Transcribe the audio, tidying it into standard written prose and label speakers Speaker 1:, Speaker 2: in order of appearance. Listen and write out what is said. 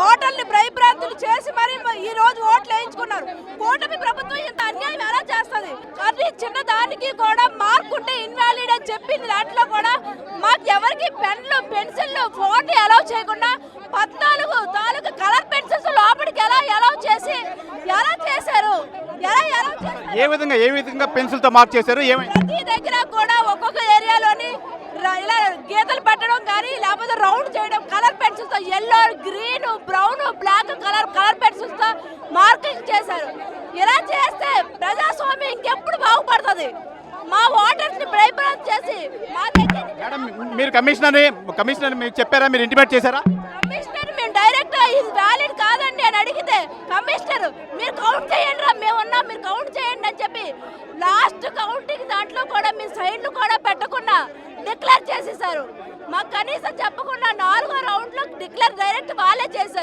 Speaker 1: ఓటర్ని భయభ్రాంతులు చేసి మరి ఈ రోజు ఓట్లు వేయించుకున్నారు. కూటమి ప్రభుత్వం ఇంత అన్యాయం ఎలా చేస్తుంది? అది చిన్న దానికి కూడా మార్క్ ఉంటే ఇన్వాలిడ్ అని చెప్పింది. దాంట్లో కూడా మాకు ఎవరికి పెన్లు పెన్సిళ్ళు ఫోన్ అలౌ చేయకుండా 14 తాలూకు కలర్ పెన్సిల్స్ లోపలికి ఎలా చేశారు?
Speaker 2: ఏ విధంగా పెన్సిల్ తో మార్క్ చేశారు?
Speaker 1: ప్రతి దగ్గర కూడా ఒక్కొక్క ఏరియాలోని ఇలా గీతలు పెట్టడం కానీ లేకపోతే రౌండ్ చేయడం కలర్ పెన్సిల్స్ తో yellow green brown black colour pencils తో మార్కింగ్ చేశారు. ఇలా చేస్తే ప్రజాస్వామ్యం ఇంకెప్పుడు బాగుపడుతుంది? మా ఓటర్స్ ని భయభ్రాంతి చేసి మా దగ్గర
Speaker 2: మేడం మీరు కమిషనర్ మీకు చెప్పారా? మీరు ఇంటిమేట్ చేశారా?
Speaker 1: కమిషనర్ మేము డైరెక్ట్ ఇది వ్యాలిడ్ కాదండి అని అడిగితే కమిషనర్ మీరు కౌంట్ చేయండి రా, మేము ఉన్నాం, మీరు కౌంట్ చేయండి అని చెప్పి లాస్ట్ కౌంటింగ్ దాంట్లో కూడా మీ సైన్లు కూడా పెట్టకుండా డిక్లేర్ చేసేసారు. మాకు కనీసం చెప్పకుండా 4వ రౌండ్ లో డిక్లేర్ డైరెక్ట్ వాళ్ళే చేశారు.